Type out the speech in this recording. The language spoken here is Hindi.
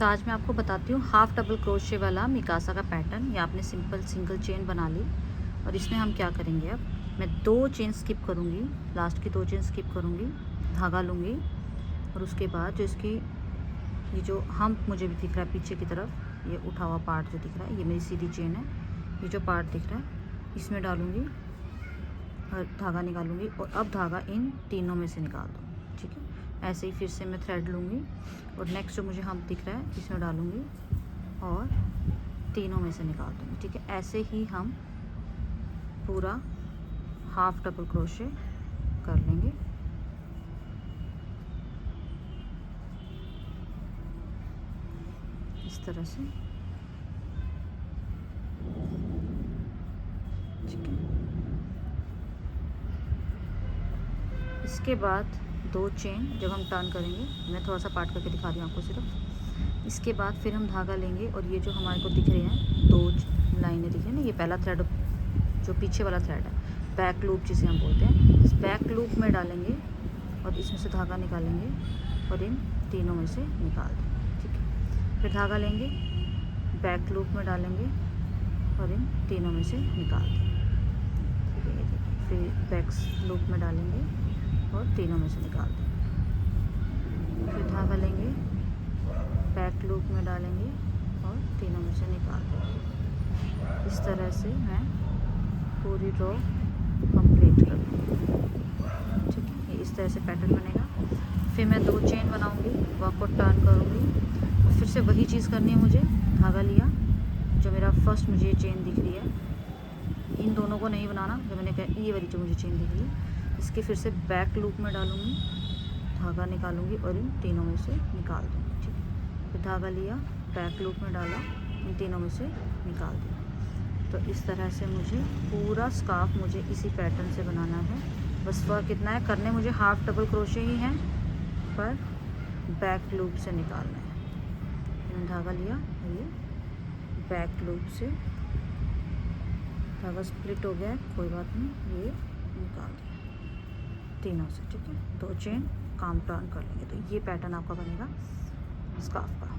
तो आज मैं आपको बताती हूँ हाफ डबल क्रोशे वाला मिकासा का पैटर्न। या आपने सिंपल सिंगल चेन बना ली और इसमें हम क्या करेंगे, अब मैं 2 चेन स्किप करूँगी, लास्ट की 2 चेन स्किप करूँगी, धागा लूँगी और उसके बाद जो इसकी ये जो हम्प मुझे भी दिख रहा है पीछे की तरफ, ये उठा हुआ पार्ट जो दिख रहा है, ये मेरी सीधी चेन है, ये जो पार्ट दिख रहा है इसमें डालूँगी और धागा निकालूँगी और अब धागा इन तीनों में से निकाल दूँगी। ठीक है, ऐसे ही फिर से मैं थ्रेड लूँगी और नेक्स्ट जो मुझे हम्प दिख रहा है इसमें डालूँगी और तीनों में से निकाल दूँगी। ठीक है, ऐसे ही हम पूरा हाफ डबल क्रोशे कर लेंगे। इस तरह से। ठीक है, इसके बाद 2 चेन जब हम टर्न करेंगे, मैं थोड़ा सा पार्ट करके दिखा रही हूँ आपको सिर्फ। इसके बाद फिर हम धागा लेंगे और ये जो हमारे को दिख रहे हैं 2 लाइनें दिख रही हैं ना, ये पहला थ्रेड जो पीछे वाला थ्रेड है, बैक लूप जिसे हम बोलते हैं, इस बैक लूप में डालेंगे और इसमें से धागा निकालेंगे और इन तीनों में से निकाल देंगे। ठीक है, फिर धागा लेंगे, बैक लूप में डालेंगे और इन तीनों में से निकाल देंगे। ठीक है, फिर बैक लूप में डालेंगे और तीनों में से निकाल देंगे। फिर धागा लेंगे, बैक लूप में डालेंगे और तीनों में से निकाल देंगे। इस तरह से मैं पूरी रो कंप्लीट कर दूँगी। ठीक है, ये इस तरह से पैटर्न बनेगा। फिर मैं 2 चेन बनाऊँगी, वर्क को टर्न करूँगी और फिर से वही चीज़ करनी है मुझे। धागा लिया, जो मेरा फर्स्ट मुझे ये चेन दिख रही है, इन दोनों को नहीं बनाना, जो मैंने कहा ये वाली जो मुझे चेन दिख रही है, इसके फिर से बैक लूप में डालूँगी, धागा निकालूँगी और इन तीनों में से निकाल दूँगी। ठीक है, फिर धागा लिया, बैक लूप में डाला, इन तीनों में से निकाल दिया। तो इस तरह से मुझे पूरा स्कार्फ मुझे इसी पैटर्न से बनाना है। बस फर्क कितना है, करने मुझे हाफ डबल क्रोशे ही हैं, पर बैक लूप से निकालना है। मैंने धागा लिया, ये बैक लूप से धागा स्प्लिट हो गया है, कोई बात नहीं, ये निकाल दिया तीनों से। ठीक है, 2 चेन काम टर्न कर लेंगे तो ये पैटर्न आपका बनेगा स्कार्फ का।